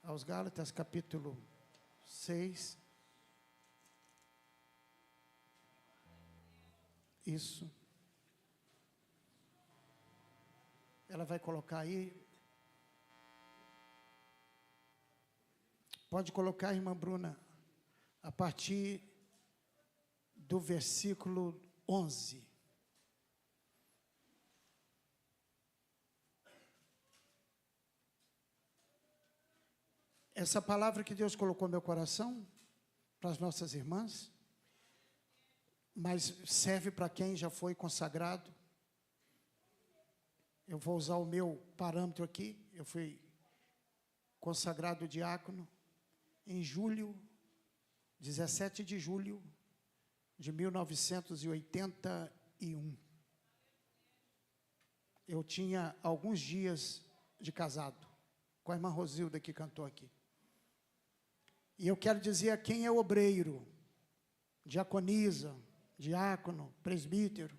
aos Gálatas, capítulo 6. Isso. Ela vai colocar aí. Pode colocar, irmã Bruna, a partir do versículo 11. Essa palavra que Deus colocou no meu coração, para as nossas irmãs, mas serve para quem já foi consagrado. Eu vou usar o meu parâmetro aqui. Eu fui consagrado diácono em julho, 17 de julho de 1981. Eu tinha alguns dias de casado, com a irmã Rosilda que cantou aqui. E eu quero dizer a quem é obreiro, diaconisa, diácono, presbítero,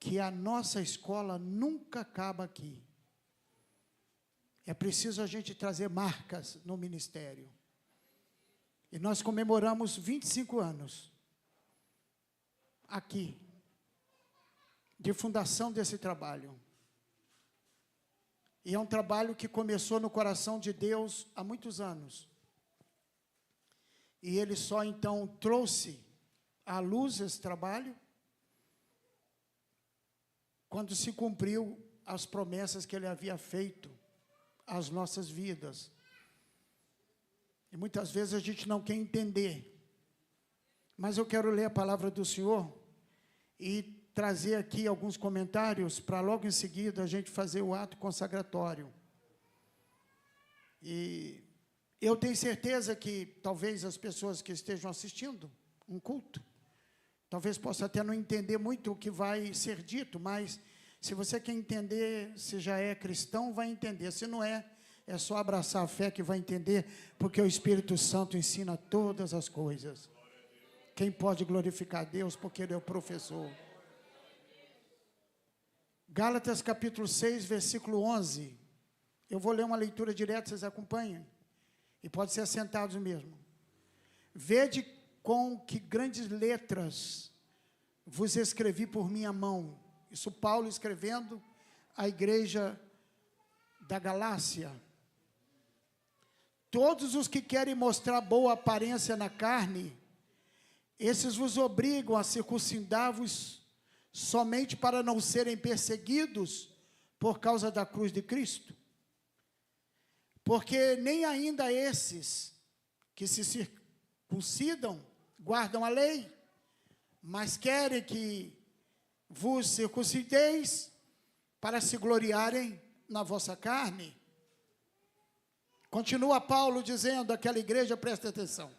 que a nossa escola nunca acaba aqui. É preciso a gente trazer marcas no ministério. E nós comemoramos 25 anos aqui, de fundação desse trabalho. E é um trabalho que começou no coração de Deus há muitos anos. E Ele só então trouxe à luz esse trabalho quando se cumpriu as promessas que Ele havia feito às nossas vidas. E muitas vezes a gente não quer entender. Mas eu quero ler a palavra do Senhor e trazer aqui alguns comentários para logo em seguida a gente fazer o ato consagratório. E eu tenho certeza que talvez as pessoas que estejam assistindo um culto, talvez possa até não entender muito o que vai ser dito, mas se você quer entender, se já é cristão, vai entender. Se não é, é só abraçar a fé que vai entender, porque o Espírito Santo ensina todas as coisas. Quem pode glorificar a Deus, porque Ele é o professor. Gálatas capítulo 6, versículo 11. Eu vou ler uma leitura direta, vocês acompanhem. E pode ser assentados mesmo. Vede com que grandes letras vos escrevi por minha mão. Isso Paulo escrevendo à igreja da Galácia. Todos os que querem mostrar boa aparência na carne, esses vos obrigam a circuncidar-vos somente para não serem perseguidos por causa da cruz de Cristo. Porque nem ainda esses que se circuncidam guardam a lei, mas querem que vos circuncideis para se gloriarem na vossa carne. Continua Paulo dizendo àquela igreja, presta atenção.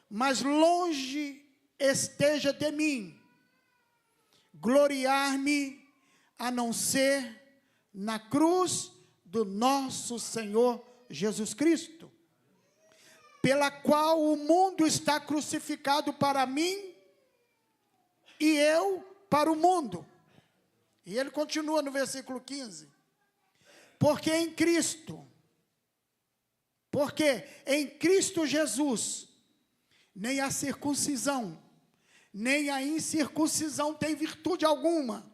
Mas longe esteja de mim gloriar-me a não ser na cruz do nosso Senhor Jesus Cristo, pela qual o mundo está crucificado para mim e eu para o mundo. E ele continua no versículo 15. Porque em Cristo Jesus, nem a circuncisão, nem a incircuncisão tem virtude alguma,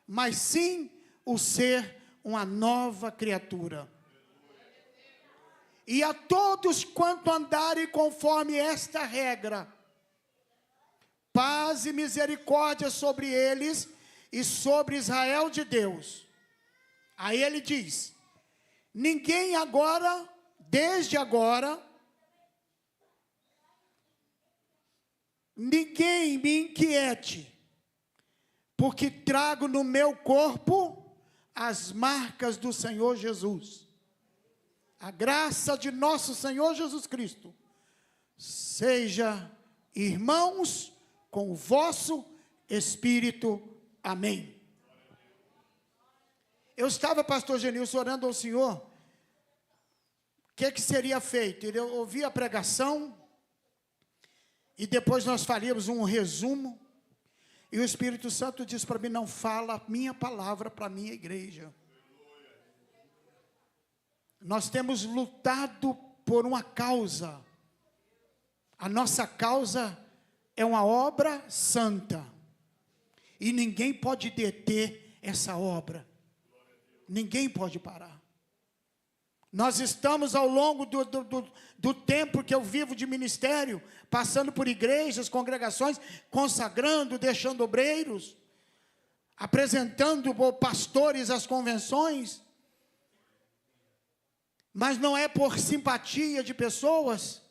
mas sim o ser uma nova criatura. E a todos quanto andarem conforme esta regra, paz e misericórdia sobre eles e sobre Israel de Deus. Aí ele diz: ninguém agora, desde agora, ninguém me inquiete, porque trago no meu corpo as marcas do Senhor Jesus. A graça de nosso Senhor Jesus Cristo seja, irmãos, com o vosso espírito. Amém. Eu estava, pastor Genilson, orando ao Senhor, o que seria feito? Eu ouvi a pregação, e depois nós faríamos um resumo, e o Espírito Santo disse para mim: não fala a minha palavra para a minha igreja. nós temos lutado por uma causa. A nossa causa é uma obra santa. E ninguém pode deter essa obra. Ninguém pode parar. Nós estamos ao longo do tempo que eu vivo de ministério, passando por igrejas, congregações, consagrando, deixando obreiros, apresentando pastores às convenções. Mas não é por simpatia de pessoas.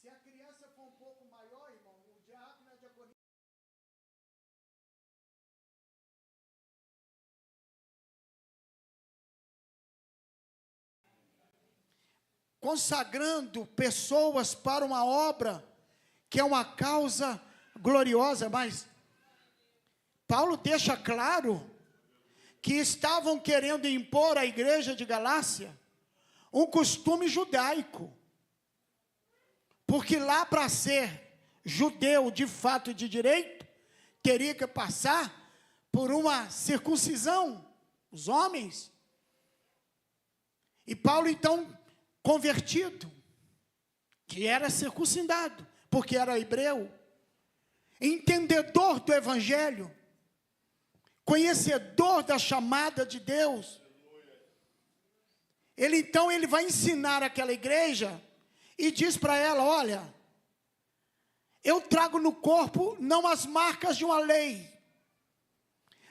Se a criança for um pouco maior, irmão, o diácono e a diaconisa... consagrando pessoas para uma obra que é uma causa gloriosa, mas Paulo deixa claro que estavam querendo impor à igreja de Galácia um costume judaico, porque lá, para ser judeu de fato e de direito, teria que passar por uma circuncisão, os homens. E Paulo então, convertido, que era circuncidado, porque era hebreu, entendedor do evangelho, conhecedor da chamada de Deus, ele vai ensinar aquela igreja e diz para ela: olha, eu trago no corpo não as marcas de uma lei,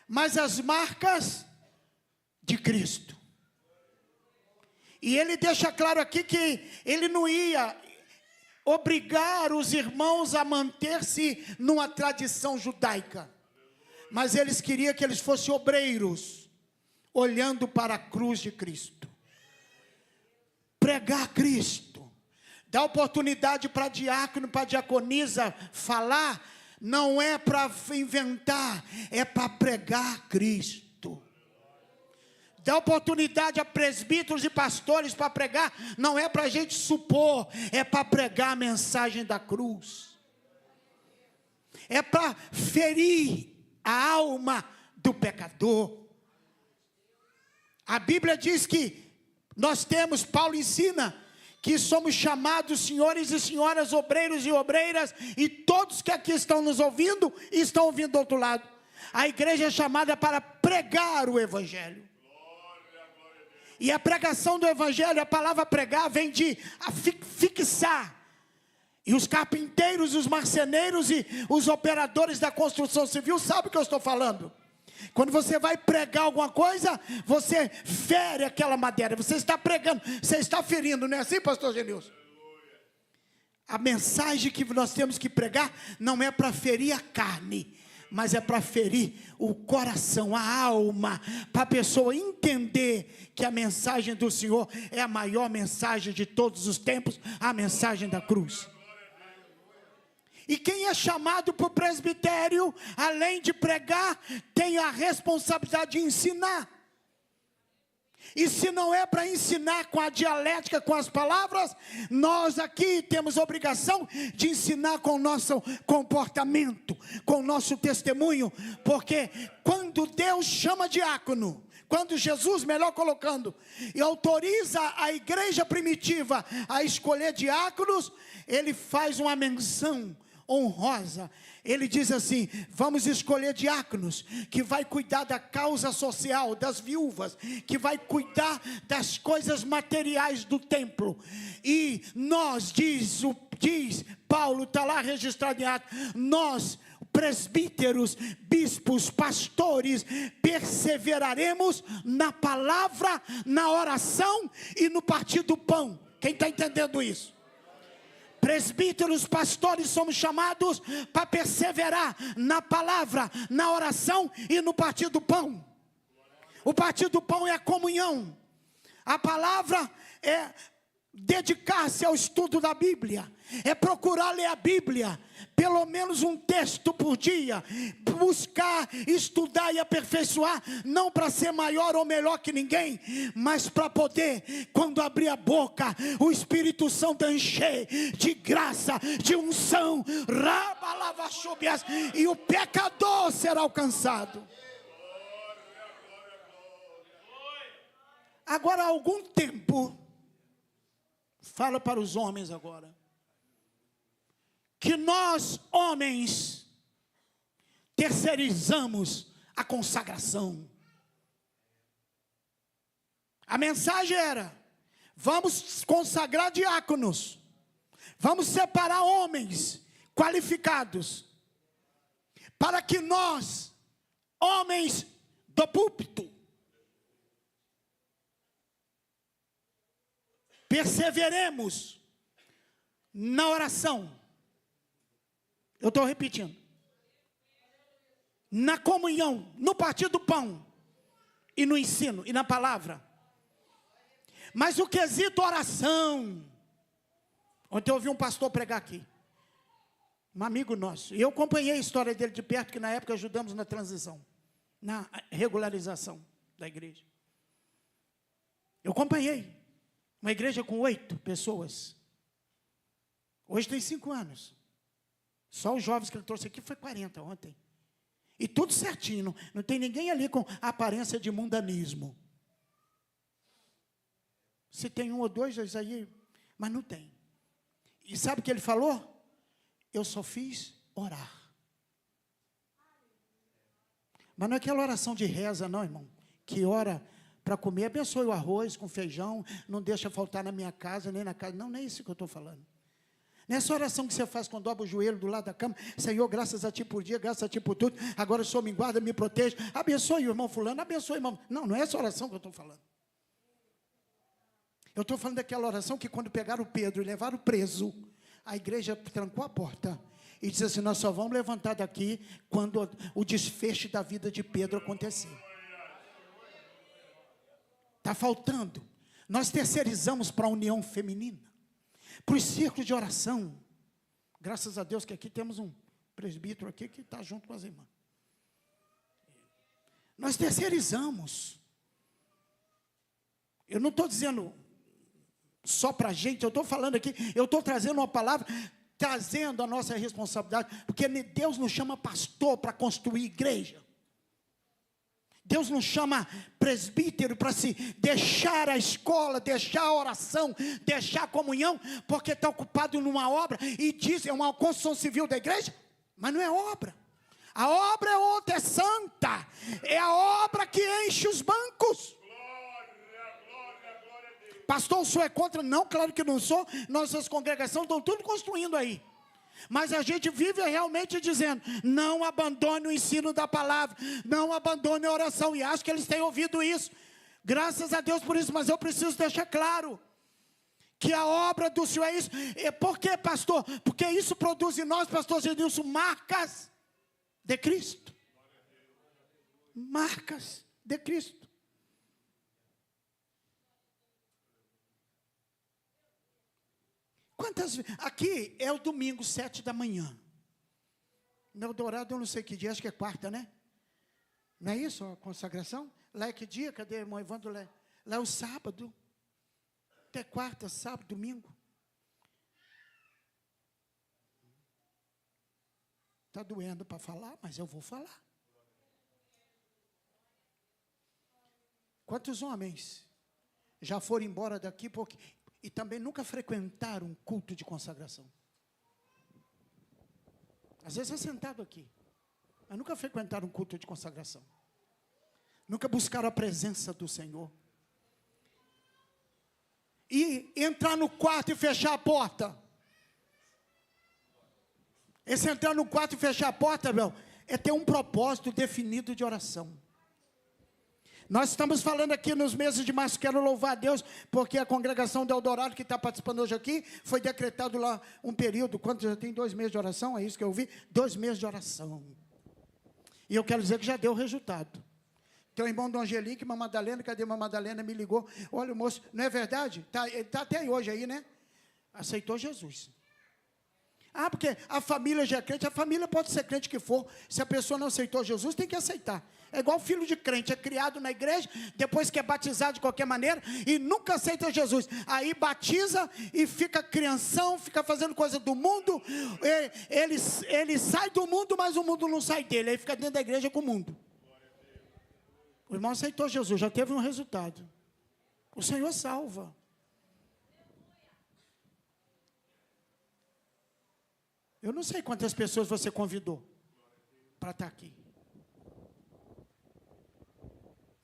mas as marcas de Cristo. E ele deixa claro aqui que ele não ia obrigar os irmãos a manter-se numa tradição judaica, mas eles queriam que eles fossem obreiros, olhando para a cruz de Cristo. Pregar Cristo, dar oportunidade para diácono, para diaconisa falar, não é para inventar, é para pregar Cristo. Dá oportunidade a presbíteros e pastores para pregar, não é para a gente supor, é para pregar a mensagem da cruz. É para ferir a alma do pecador. A Bíblia diz que nós temos, Paulo ensina, que somos chamados senhores e senhoras, obreiros e obreiras, e todos que aqui estão nos ouvindo, e estão ouvindo do outro lado. A igreja é chamada para pregar o evangelho. E a pregação do evangelho, a palavra pregar, vem de fixar. E os carpinteiros, os marceneiros e os operadores da construção civil sabem o que eu estou falando. Quando você vai pregar alguma coisa, você fere aquela madeira. Você está pregando, você está ferindo, não é assim, pastor Genilson? A mensagem que nós temos que pregar não é para ferir a carne, mas é para ferir o coração, a alma, para a pessoa entender que a mensagem do Senhor é a maior mensagem de todos os tempos, a mensagem da cruz. E quem é chamado para o presbitério, além de pregar, tem a responsabilidade de ensinar. E se não é para ensinar com a dialética, com as palavras, nós aqui temos a obrigação de ensinar com o nosso comportamento, com o nosso testemunho, porque quando Deus chama diácono, quando Jesus, melhor colocando, e autoriza a igreja primitiva a escolher diáconos, ele faz uma menção honrosa. Ele diz assim: vamos escolher diáconos que vai cuidar da causa social, das viúvas, que vai cuidar das coisas materiais do templo. E nós, diz Paulo, está lá registrado em Atos, nós, presbíteros, bispos, pastores, perseveraremos na palavra, na oração e no partir do pão. Quem está entendendo isso? Presbíteros, pastores, somos chamados para perseverar na palavra, na oração e no partir do pão. O partir do pão é a comunhão. A palavra é dedicar-se ao estudo da Bíblia, é procurar ler a Bíblia, pelo menos um texto por dia, buscar, estudar e aperfeiçoar, não para ser maior ou melhor que ninguém, mas para poder, quando abrir a boca, o Espírito Santo encher de graça, de unção, e o pecador será alcançado. Agora, há algum tempo, fala para os homens agora, que nós, homens, terceirizamos a consagração. A mensagem era: vamos consagrar diáconos, vamos separar homens qualificados, para que nós, homens do púlpito, perseveremos na oração. Eu estou repetindo. Na comunhão, no partir do pão, e no ensino, e na palavra. Mas o quesito oração. Ontem eu ouvi um pastor pregar aqui, um amigo nosso, e eu acompanhei a história dele de perto, que na época ajudamos na transição, na regularização da igreja. Eu acompanhei uma igreja com 8 pessoas. Hoje tem 5 anos. Só os jovens que ele trouxe aqui foi 40 ontem. E tudo certinho, não tem ninguém ali com aparência de mundanismo. Se tem 1 ou 2 aí, mas não tem. E sabe o que ele falou? Eu só fiz orar. Mas não é aquela oração de reza, não, irmão, que ora para comer, abençoe o arroz com feijão, não deixa faltar na minha casa, nem na casa. Não, nem é isso que eu estou falando. Nessa oração que você faz quando dobra o joelho do lado da cama: Senhor, graças a Ti por dia, graças a Ti por tudo, agora o Senhor me guarda, me protege, abençoe o irmão fulano, abençoe o irmão. Não, não é essa oração que eu estou falando. Eu estou falando daquela oração que quando pegaram o Pedro e levaram preso, a igreja trancou a porta e disse assim: nós só vamos levantar daqui quando o desfecho da vida de Pedro acontecer. Está faltando. Nós terceirizamos para a união feminina, para os círculos de oração. Graças a Deus que aqui temos um presbítero aqui que está junto com as irmãs. Nós terceirizamos. Eu não estou dizendo só para a gente, eu estou falando aqui, eu estou trazendo uma palavra, trazendo a nossa responsabilidade, porque Deus nos chama pastor para construir igreja. Deus nos chama presbítero para se deixar a escola, deixar a oração, deixar a comunhão, porque está ocupado numa obra, e diz, é uma construção civil da igreja, mas não é obra. A obra é outra, é santa, é a obra que enche os bancos. Pastor, o senhor é contra? Não, claro que não sou. Nossas congregações estão tudo construindo aí. Mas a gente vive realmente dizendo: não abandone o ensino da palavra, não abandone a oração. E acho que eles têm ouvido isso. Graças a Deus por isso, mas eu preciso deixar claro que a obra do Senhor é isso. E por quê, pastor? Porque isso produz em nós, pastor Genilson, marcas de Cristo. Marcas de Cristo. Quantas vezes? Aqui é o domingo, 7 da manhã. No Eldorado, eu não sei que dia, acho que é quarta, né? Não é isso, a consagração? Lá é que dia? Cadê o irmão Evandro? Lá é o sábado. Até quarta, sábado, domingo. Está doendo para falar, mas eu vou falar. Quantos homens já foram embora daqui porque... e também nunca frequentaram um culto de consagração? Às vezes é sentado aqui, mas nunca frequentaram um culto de consagração. Nunca buscaram a presença do Senhor. E entrar no quarto e fechar a porta. Esse entrar no quarto e fechar a porta, meu, é ter um propósito definido de oração. Nós estamos falando aqui nos meses de março, quero louvar a Deus, porque a congregação do Eldorado, que está participando hoje aqui, foi decretado lá um período, quanto já tem 2 meses de oração, é isso que eu vi? 2 meses de oração. E eu quero dizer que já deu resultado. Tem o irmão do Angelique, uma Madalena, cadê uma Madalena? Me ligou, olha o moço, não é verdade? Ele está até hoje aí, né? Aceitou Jesus. Ah, porque a família já é crente, a família pode ser crente que for, se a pessoa não aceitou Jesus, tem que aceitar. É igual filho de crente, é criado na igreja, depois que é batizado de qualquer maneira, e nunca aceita Jesus. Aí batiza e fica crianção, fica fazendo coisa do mundo, ele sai do mundo, mas o mundo não sai dele, aí fica dentro da igreja com o mundo. O irmão aceitou Jesus, já teve um resultado. O Senhor salva. Eu não sei quantas pessoas você convidou para estar aqui.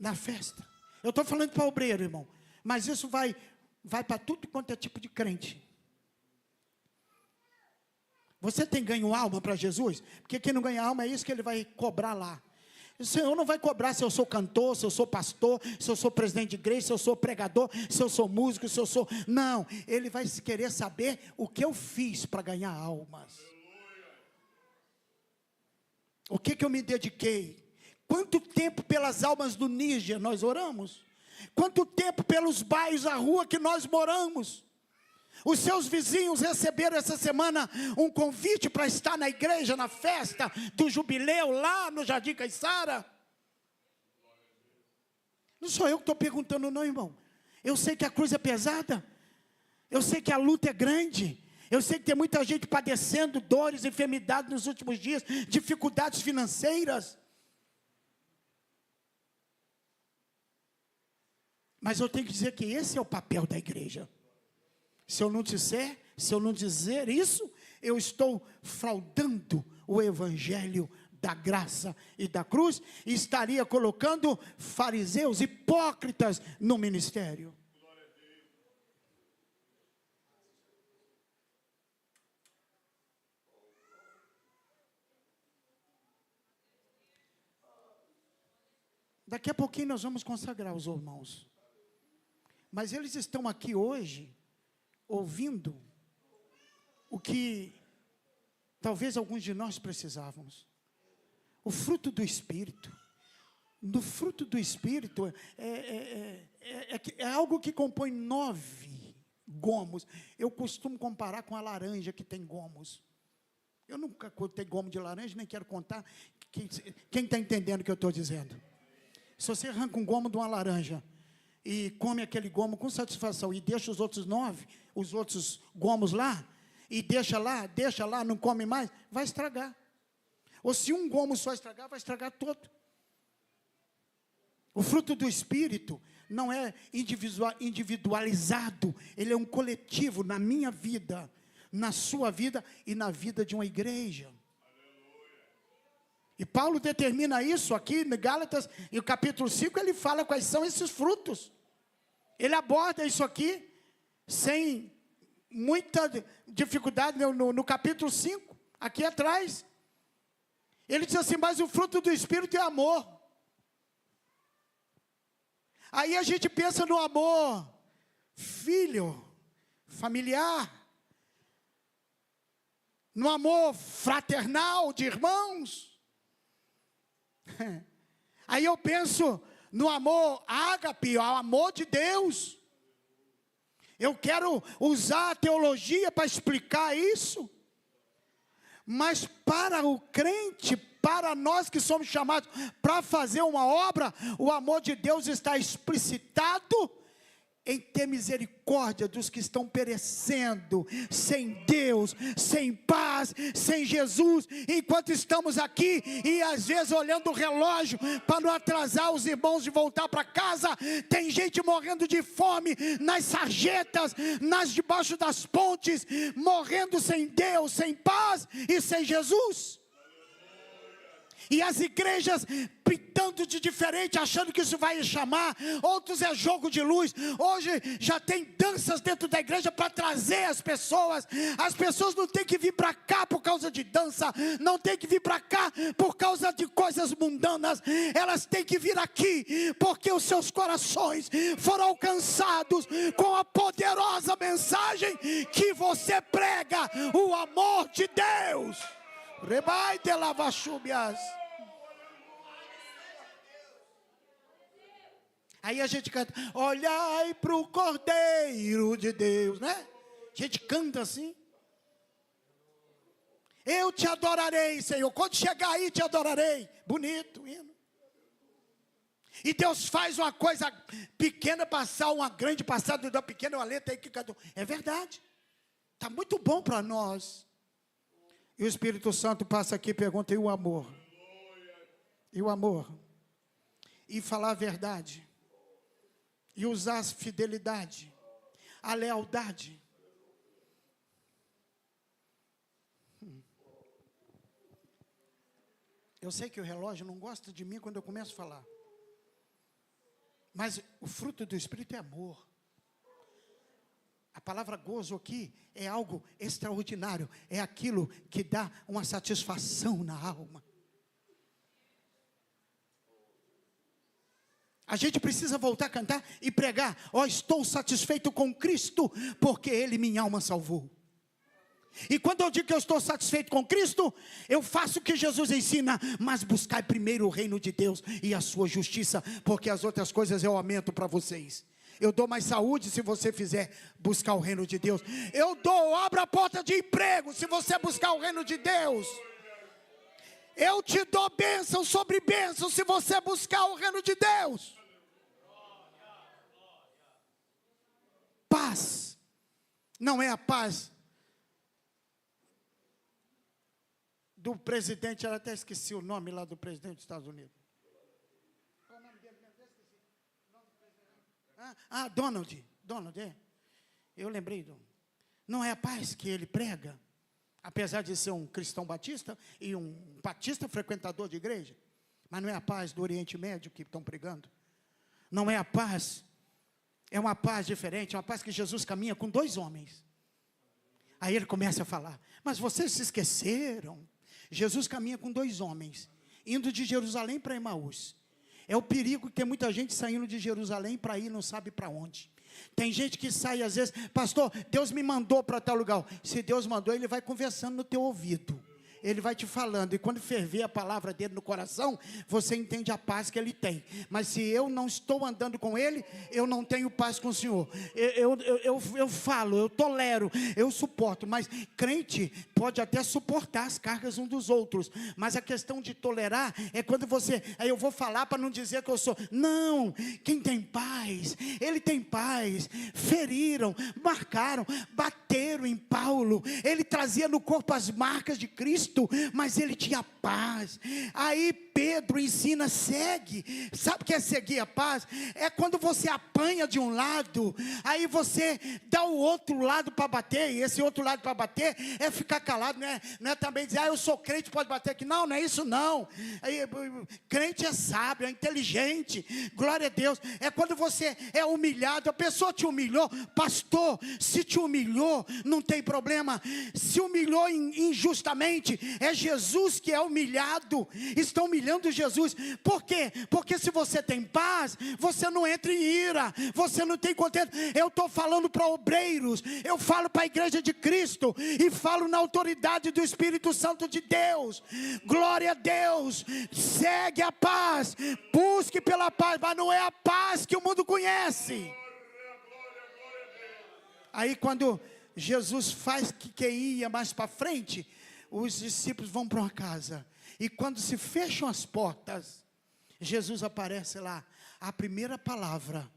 Na festa. Eu estou falando para obreiro, irmão. Mas isso vai para tudo quanto é tipo de crente. Você tem ganho alma para Jesus? Porque quem não ganha alma é isso que ele vai cobrar lá. O Senhor não vai cobrar se eu sou cantor, se eu sou pastor, se eu sou presidente de igreja, se eu sou pregador, se eu sou músico, se eu sou... Não, Ele vai querer saber o que eu fiz para ganhar almas. O que eu me dediquei? Quanto tempo pelas almas do Níger nós oramos? Quanto tempo pelos bairros, a rua que nós moramos? Os seus vizinhos receberam essa semana um convite para estar na igreja, na festa do jubileu, lá no Jardim Caiçara? Não sou eu que estou perguntando não, irmão. Eu sei que a cruz é pesada. Eu sei que a luta é grande. Eu sei que tem muita gente padecendo dores, enfermidades nos últimos dias, dificuldades financeiras. Mas eu tenho que dizer que esse é o papel da igreja. Se eu não dizer isso, eu estou fraudando o evangelho da graça e da cruz, e estaria colocando fariseus, hipócritas no ministério. Daqui a pouquinho nós vamos consagrar os irmãos. Mas eles estão aqui hoje, ouvindo o que talvez alguns de nós precisávamos. O fruto do Espírito. No fruto do Espírito é algo que compõe 9 gomos. Eu costumo comparar com a laranja que tem gomos. Eu nunca contei gomo de laranja, nem quero contar. Quem está entendendo o que eu estou dizendo? Se você arranca um gomo de uma laranja e come aquele gomo com satisfação e deixa os outros 9, os outros gomos lá, e deixa lá, não come mais, vai estragar. Ou se um gomo só estragar, vai estragar todo. O fruto do Espírito não é individualizado, ele é um coletivo na minha vida, na sua vida e na vida de uma igreja. E Paulo determina isso aqui em Gálatas, e o capítulo 5, ele fala quais são esses frutos. Ele aborda isso aqui, sem muita dificuldade, no capítulo 5, aqui atrás. Ele diz assim, mas o fruto do Espírito é amor. Aí a gente pensa no amor filho, familiar, no amor fraternal de irmãos. Aí eu penso no amor ágape, o amor de Deus. Eu quero usar a teologia para explicar isso. Mas para o crente, para nós que somos chamados para fazer uma obra, o amor de Deus está explicitado em ter misericórdia dos que estão perecendo, sem Deus, sem paz, sem Jesus, enquanto estamos aqui, e às vezes olhando o relógio, para não atrasar os irmãos de voltar para casa, tem gente morrendo de fome, nas sarjetas, debaixo das pontes, morrendo sem Deus, sem paz e sem Jesus. E as igrejas pintando de diferente, achando que isso vai chamar. Outros é jogo de luz. Hoje já tem danças dentro da igreja para trazer as pessoas. As pessoas não têm que vir para cá por causa de dança, não têm que vir para cá por causa de coisas mundanas. Elas têm que vir aqui porque os seus corações foram alcançados com a poderosa mensagem que você prega, o amor de Deus. Rebai de lavachúbias. Aí a gente canta, olhai para o Cordeiro de Deus, né? A gente canta assim. Eu te adorarei, Senhor. Quando chegar aí, te adorarei. Bonito hino. E Deus faz uma coisa pequena passar uma grande passada da pequena, uma letra aí que cantou. É verdade. Está muito bom para nós. E o Espírito Santo passa aqui e pergunta, e o amor? E o amor? E falar a verdade. e usar a fidelidade, a lealdade. Eu sei que o relógio não gosta de mim quando eu começo a falar. Mas o fruto do Espírito é amor. A palavra gozo aqui é algo extraordinário. É aquilo que dá uma satisfação na alma. A gente precisa voltar a cantar e pregar. Ó, estou satisfeito com Cristo, porque Ele minha alma salvou. E quando eu digo que eu estou satisfeito com Cristo, eu faço o que Jesus ensina, mas buscai primeiro o reino de Deus e a sua justiça, porque as outras coisas eu aumento para vocês. Eu dou mais saúde se você fizer buscar o reino de Deus. Abro a porta de emprego se você buscar o reino de Deus. Eu te dou bênção sobre bênção se você buscar o reino de Deus. Paz não é a paz do presidente, eu até esqueci o nome lá do presidente dos Estados Unidos. Qual o nome dele mesmo? Eu esqueci. Donald, é. Eu lembrei. Não é a paz que ele prega, apesar de ser um cristão batista e um batista frequentador de igreja, mas não é a paz do Oriente Médio que estão pregando. Não é a paz, é uma paz diferente, é uma paz que Jesus caminha com 2 homens. Aí ele começa a falar, mas vocês se esqueceram. Jesus caminha com 2 homens, indo de Jerusalém para Emaús. É o perigo que tem muita gente saindo de Jerusalém para ir, não sabe para onde. Tem gente que sai às vezes, pastor, Deus me mandou para tal lugar. Se Deus mandou, Ele vai conversando no teu ouvido. Ele vai te falando, e quando ferver a palavra dele no coração, você entende a paz que ele tem. Mas se eu não estou andando com ele, eu não tenho paz com o Senhor. Eu falo, eu tolero, eu suporto, mas crente pode até suportar as cargas uns dos outros, mas a questão de tolerar é quando você, aí eu vou falar para não dizer que eu sou, não, quem tem paz, ele tem paz. Feriram, marcaram, bateram em Paulo, ele trazia no corpo as marcas de Cristo, mas ele tinha paz. Aí Pedro ensina, segue. Sabe o que é seguir a paz? É quando você apanha de um lado, aí você dá o outro lado para bater, e esse outro lado para bater é ficar calado, não é também dizer, eu sou crente, pode bater aqui. Não, não é isso não. Aí, crente é sábio, é inteligente, glória a Deus. É quando você é humilhado, a pessoa te humilhou, pastor, se te humilhou, não tem problema. Se humilhou injustamente, é Jesus que é humilhado, estão humilhando Jesus. Por quê? Porque se você tem paz, você não entra em ira, você não tem contento. Eu estou falando para obreiros, eu falo para a igreja de Cristo, e falo na autoridade do Espírito Santo de Deus. Glória a Deus, segue a paz, busque pela paz, mas não é a paz que o mundo conhece. Aí quando Jesus faz que ia mais para frente, os discípulos vão para uma casa, e quando se fecham as portas, Jesus aparece lá, a primeira palavra,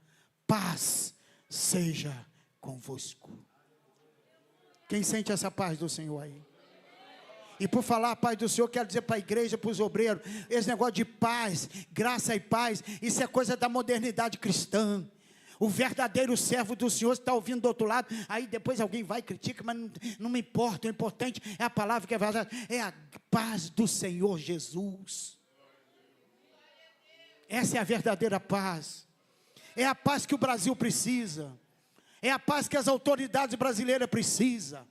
paz seja convosco. Quem sente essa paz do Senhor aí? E por falar a paz do Senhor, quero dizer para a igreja, para os obreiros, esse negócio de paz, graça e paz, isso é coisa da modernidade cristã. O verdadeiro servo do Senhor está ouvindo do outro lado, aí depois alguém vai e critica, mas não me importa, o importante é a palavra que é verdade, é a paz do Senhor Jesus. Essa é a verdadeira paz, é a paz que o Brasil precisa, é a paz que as autoridades brasileiras precisam,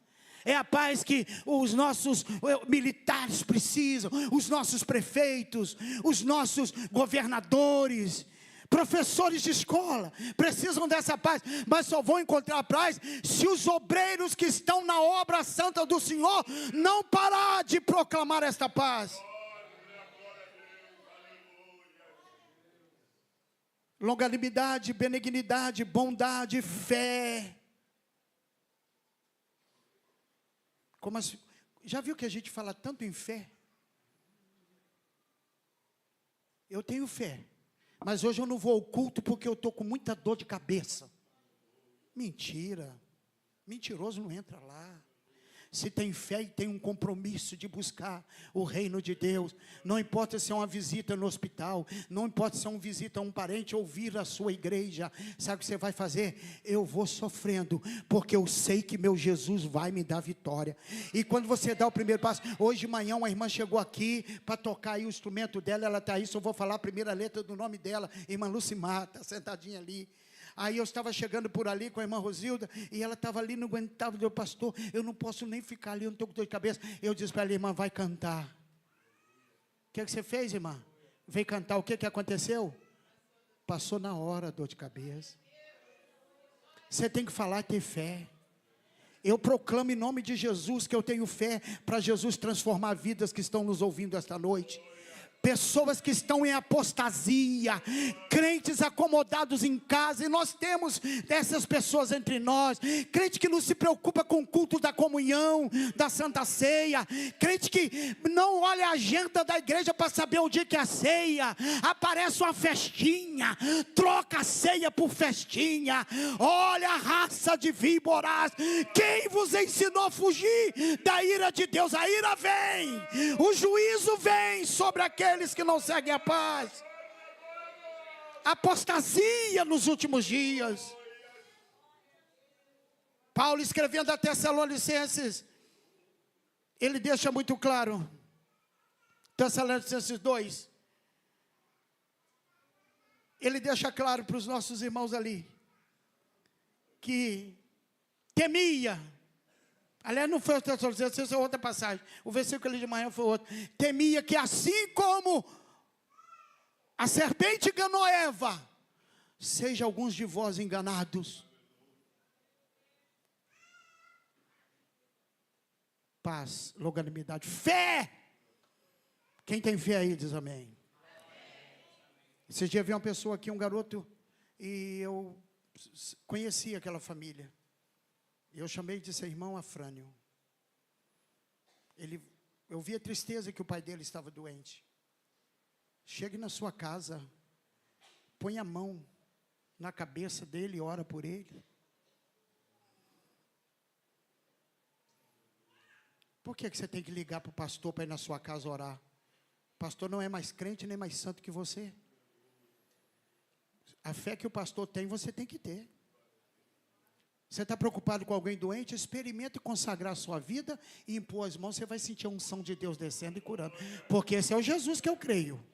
é a paz que os nossos militares precisam, os nossos prefeitos, os nossos governadores, professores de escola precisam dessa paz, mas só vão encontrar a paz se os obreiros que estão na obra santa do Senhor não parar de proclamar esta paz. Longanimidade, benignidade, bondade, fé. Como assim? Já viu que a gente fala tanto em fé? Eu tenho fé, mas hoje eu não vou ao culto porque eu estou com muita dor de cabeça. Mentira. Mentiroso não entra lá. se tem fé e tem um compromisso de buscar o reino de Deus, não importa se é uma visita no hospital, não importa se é uma visita a um parente ou vir à sua igreja, sabe o que você vai fazer? Eu vou sofrendo, porque eu sei que meu Jesus vai me dar vitória. E quando você dá o primeiro passo, hoje de manhã uma irmã chegou aqui para tocar aí o instrumento dela, ela está aí, só vou falar a primeira letra do nome dela, irmã Lucimar, está sentadinha ali. Aí eu estava chegando por ali com a irmã Rosilda, e ela estava ali, não aguentava, eu, pastor, eu não posso nem ficar ali, eu não estou com dor de cabeça. Eu disse para ela, irmã, vai cantar. O que você fez, irmã? Veio cantar, o que aconteceu? Passou na hora a dor de cabeça. Você tem que falar e ter fé. Eu proclamo em nome de Jesus que eu tenho fé para Jesus transformar vidas que estão nos ouvindo esta noite. Pessoas que estão em apostasia, crentes acomodados em casa, e nós temos dessas pessoas entre nós, crente que não se preocupa com o culto da comunhão, da Santa Ceia, crente que não olha a agenda da igreja para saber o dia que é a ceia, aparece uma festinha, troca a ceia por festinha. Olha a raça de víboras, quem vos ensinou a fugir da ira de Deus? A ira vem, o juízo vem sobre aqueles que não seguem a paz. Apostasia nos últimos dias. Paulo, escrevendo a Tessalonicenses, ele deixa muito claro, Tessalonicenses 2, ele deixa claro para os nossos irmãos ali, que temia, aliás, não foi o Tessalonicenses, essa é outra passagem. O versículo ali de manhã foi outro. Temia que assim como a serpente enganou Eva, seja alguns de vós enganados. Paz, longanimidade, fé. Quem tem fé aí diz amém. Esse dia vi uma pessoa aqui, um garoto, e eu conheci aquela família. Eu chamei de seu irmão Afrânio. Eu vi a tristeza que o pai dele estava doente. Chegue na sua casa, põe a mão na cabeça dele e ora por ele. Por que você tem que ligar para o pastor para ir na sua casa orar? O pastor não é mais crente nem mais santo que você. A fé que o pastor tem, você tem que ter. Você está preocupado com alguém doente? Experimente consagrar a sua vida e impor as mãos. Você vai sentir a unção de Deus descendo e curando. Porque esse é o Jesus que eu creio.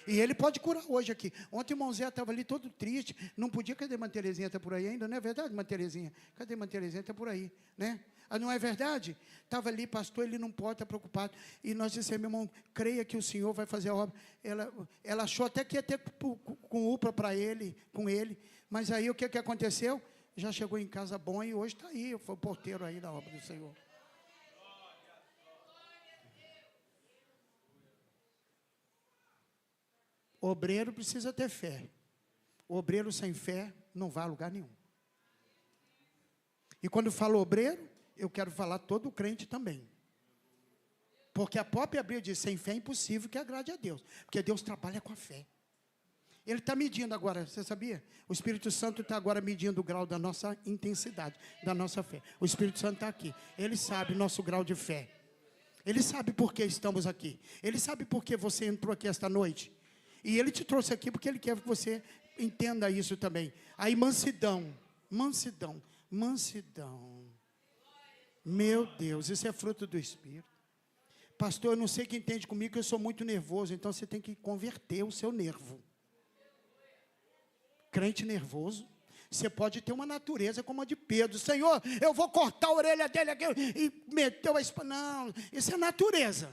E ele pode curar hoje aqui. Ontem o irmão Zé estava ali todo triste. Não podia. Cadê a irmã Terezinha? Está por aí ainda? Não é verdade, irmã Terezinha? Cadê a irmã Terezinha? Está por aí, né? Ah, não é verdade? Estava ali, pastor, ele não pode estar preocupado. E nós dissemos, meu irmão, creia que o Senhor vai fazer a obra. Ela achou até que ia ter com UPA para ele, com ele. Mas aí o que aconteceu? Já chegou em casa bom e hoje está aí, foi o porteiro aí da obra do Senhor. O obreiro precisa ter fé. O obreiro sem fé não vai a lugar nenhum. E quando eu falo obreiro, eu quero falar todo crente também. Porque a própria Bíblia diz, sem fé é impossível que agrade a Deus. Porque Deus trabalha com a fé. Ele está medindo agora, você sabia? O Espírito Santo está agora medindo o grau da nossa intensidade, da nossa fé. O Espírito Santo está aqui. Ele sabe nosso grau de fé. Ele sabe por que estamos aqui. Ele sabe por que você entrou aqui esta noite. E Ele te trouxe aqui porque Ele quer que você entenda isso também. Aí mansidão, mansidão, mansidão. Meu Deus, isso é fruto do Espírito. Pastor, eu não sei quem entende comigo, que eu sou muito nervoso. Então você tem que converter o seu nervo. Crente nervoso, você pode ter uma natureza como a de Pedro. Senhor, eu vou cortar a orelha dele aqui, e meteu a espada. Não, isso é natureza.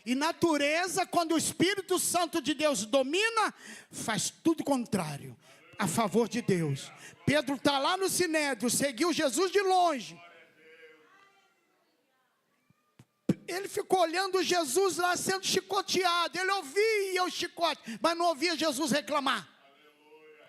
E natureza, quando o Espírito Santo de Deus domina, faz tudo contrário, a favor de Deus. Pedro está lá no Sinédrio, seguiu Jesus de longe. Ele ficou olhando Jesus lá sendo chicoteado. Ele ouvia o chicote, mas não ouvia Jesus reclamar.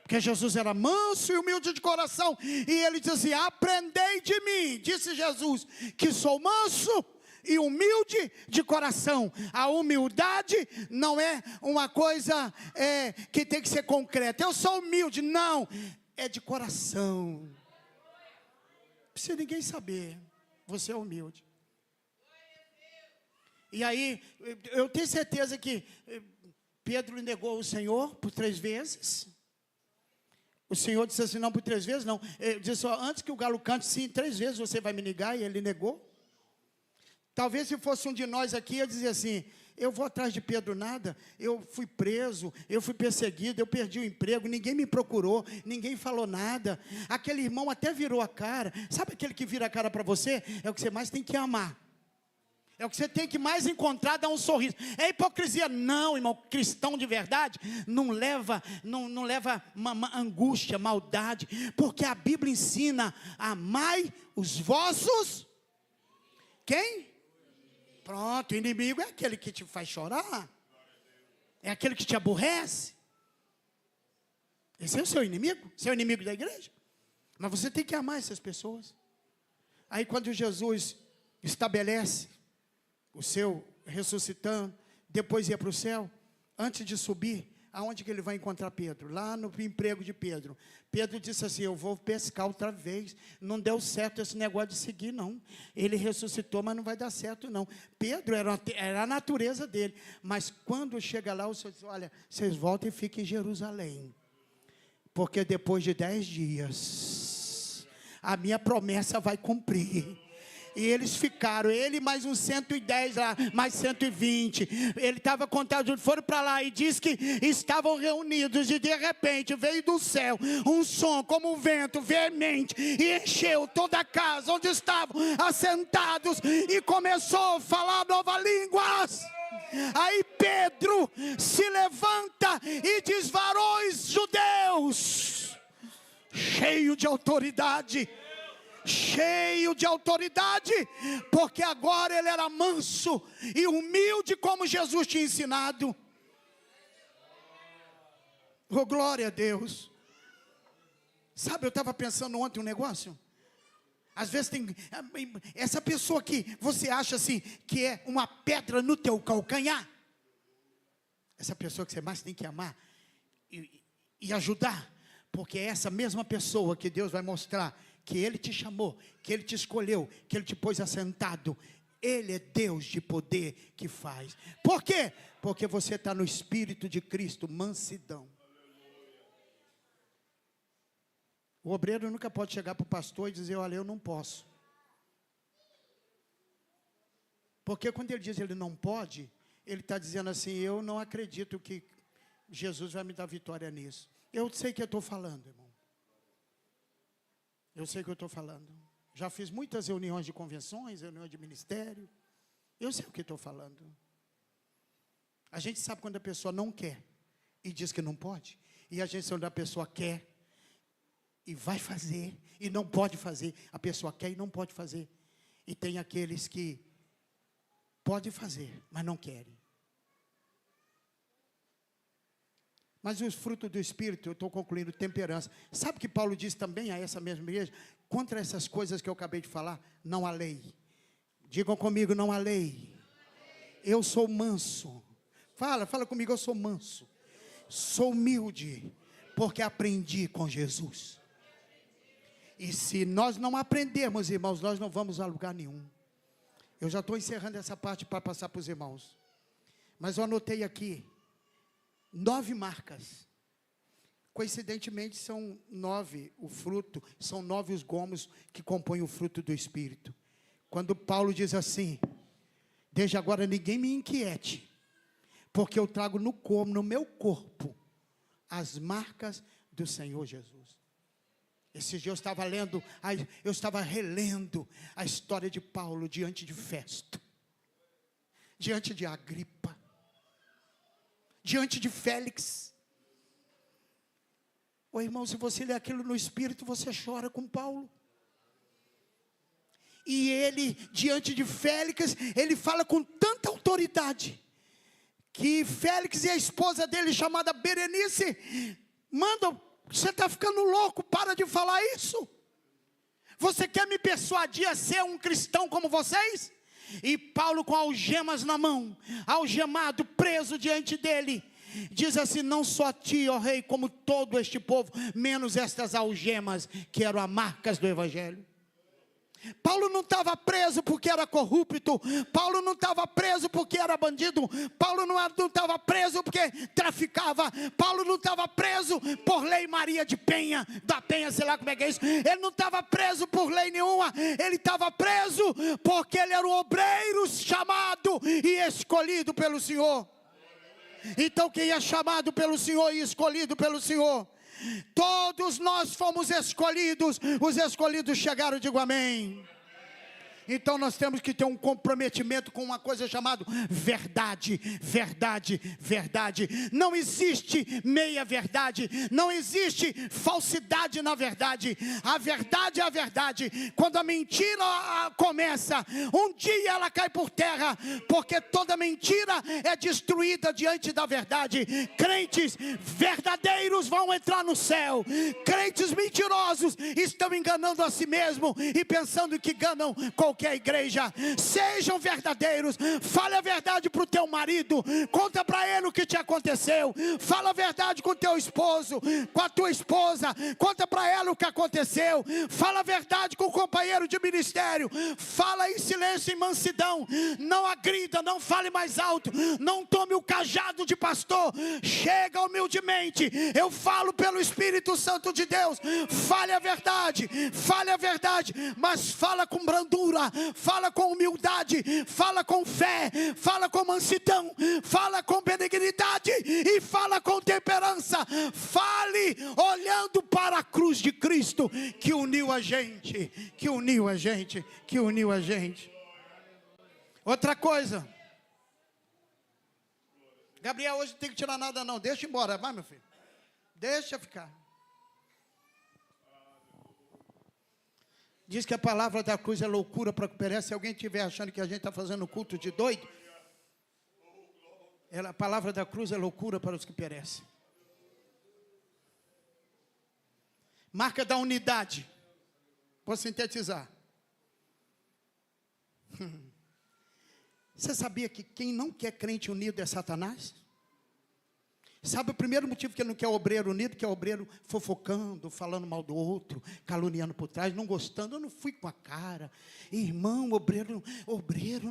Porque Jesus era manso e humilde de coração. E ele dizia, aprendei de mim, disse Jesus, que sou manso e humilde de coração. A humildade não é uma coisa que tem que ser concreta. Eu sou humilde, não, é de coração. Não precisa ninguém saber. Você é humilde. E aí, eu tenho certeza que Pedro negou o Senhor por 3 vezes. O Senhor disse assim, não por 3 vezes, não. Ele disse, antes que o galo cante, sim, 3 vezes você vai me negar, e ele negou. Talvez se fosse um de nós aqui, ia dizer assim, eu vou atrás de Pedro nada, eu fui preso, eu fui perseguido, eu perdi o emprego, ninguém me procurou, ninguém falou nada. Aquele irmão até virou a cara. Sabe aquele que vira a cara para você? É o que você mais tem que amar. É o que você tem que mais encontrar, dar um sorriso. É hipocrisia? Não, irmão. Cristão de verdade não leva uma angústia, maldade. Porque a Bíblia ensina, amai os vossos... Quem? Pronto, o inimigo é aquele que te faz chorar. É aquele que te aborrece. Esse é o seu inimigo? Você é o inimigo da igreja? Mas você tem que amar essas pessoas. Aí quando Jesus estabelece o seu ressuscitando, depois ia para o céu, antes de subir, aonde que ele vai encontrar Pedro? Lá no emprego de Pedro. Pedro disse assim, eu vou pescar outra vez. Não deu certo esse negócio de seguir, não. Ele ressuscitou, mas não vai dar certo, não. Pedro era a natureza dele. Mas quando chega lá, o Senhor diz, olha, vocês voltem e fiquem em Jerusalém. Porque depois de 10 dias, a minha promessa vai cumprir. E eles ficaram, ele mais uns 110 lá, mais 120. Ele estava contado, foram para lá e diz que estavam reunidos. E de repente veio do céu um som como um vento veemente e encheu toda a casa onde estavam assentados. E começou a falar novas línguas. Aí Pedro se levanta e diz, varões judeus, cheio de autoridade, porque agora ele era manso e humilde como Jesus tinha ensinado. Oh, glória a Deus. Sabe, eu estava pensando ontem um negócio. Às vezes tem essa pessoa que você acha assim, que é uma pedra no teu calcanhar. Essa pessoa que você mais tem que amar e ajudar. Porque é essa mesma pessoa que Deus vai mostrar que Ele te chamou, que Ele te escolheu, que Ele te pôs assentado. Ele é Deus de poder que faz. Por quê? Porque você está no Espírito de Cristo, mansidão. O obreiro nunca pode chegar para o pastor e dizer, olha, eu não posso. Porque quando ele diz ele não pode, ele está dizendo assim, eu não acredito que Jesus vai me dar vitória nisso. Eu sei que eu estou falando, irmão. Eu sei o que eu estou falando. Já fiz muitas reuniões de convenções, reuniões de ministério. Eu sei o que estou falando. A gente sabe quando a pessoa não quer e diz que não pode. E a gente sabe quando a pessoa quer e vai fazer e não pode fazer. A pessoa quer e não pode fazer. E tem aqueles que podem fazer, mas não querem. Mas os frutos do Espírito, eu estou concluindo, temperança. Sabe que Paulo diz também a essa mesma igreja? Contra essas coisas que eu acabei de falar, não há lei. Digam comigo, não há lei. Eu sou manso. Fala comigo, eu sou manso. Sou humilde, porque aprendi com Jesus. E se nós não aprendermos, irmãos, nós não vamos a lugar nenhum. Eu já estou encerrando essa parte para passar para os irmãos. Mas eu anotei aqui 9 marcas. Coincidentemente são 9 o fruto, são 9 os gomos que compõem o fruto do Espírito. Quando Paulo diz assim, desde agora ninguém me inquiete, porque eu trago no meu corpo as marcas do Senhor Jesus. Esse dia eu estava relendo a história de Paulo diante de Festo, diante de Agripa, diante de Félix. Ô irmão, se você lê aquilo no Espírito, você chora com Paulo. E ele, diante de Félix, ele fala com tanta autoridade, que Félix e a esposa dele, chamada Berenice, mandam, você está ficando louco, para de falar isso. Você quer me persuadir a ser um cristão como vocês? E Paulo com algemas na mão, algemado, preso diante dele, diz assim, não só a ti, ó rei, como todo este povo, menos estas algemas, que eram as marcas do Evangelho. Paulo não estava preso porque era corrupto. Paulo não estava preso porque era bandido. Paulo não estava preso porque traficava. Paulo não estava preso por lei Maria de Penha, da Penha, sei lá como é que é isso. Ele não estava preso por lei nenhuma. Ele estava preso porque ele era um obreiro chamado e escolhido pelo Senhor. Então quem é chamado pelo Senhor e escolhido pelo Senhor, todos nós fomos escolhidos. Os escolhidos chegaram, digo amém. Então nós temos que ter um comprometimento com uma coisa chamada verdade, verdade, verdade. Não existe meia verdade, não existe falsidade na verdade. A verdade é a verdade. Quando a mentira começa, um dia ela cai por terra, porque toda mentira é destruída diante da verdade. Crentes verdadeiros vão entrar no céu. Crentes mentirosos estão enganando a si mesmo e pensando que enganam qualquer igreja. Sejam verdadeiros. Fale a verdade para o teu marido. Conta para ele o que te aconteceu. Fala a verdade com o teu esposo, com a tua esposa. Conta para ela o que aconteceu. Fala a verdade com o companheiro de ministério. Fala em silêncio e mansidão. Não agrida, não fale mais alto. Não tome o cajado de pastor. Chega humildemente. Eu falo pelo Espírito Santo de Deus. Fale a verdade. Fale a verdade. Mas fala com brandura. Fala com humildade. Fala com fé. Fala com mansidão. Fala com benignidade. E fala com temperança. Fale olhando para a cruz de Cristo, que uniu a gente. Que uniu a gente. Que uniu a gente. Outra coisa. Gabriel, hoje não tem que tirar nada não. Deixa embora. Vai, meu filho. Deixa ficar. Diz que a palavra da cruz é loucura para o que perece. Se alguém estiver achando que a gente está fazendo culto de doido, a palavra da cruz é loucura para os que perecem. Marca da unidade. Vou sintetizar. Você sabia que quem não quer crente unido é Satanás? Sabe o primeiro motivo que ele não quer obreiro unido? Que é obreiro fofocando, falando mal do outro, caluniando por trás, não gostando. Eu não fui com a cara. Irmão, obreiro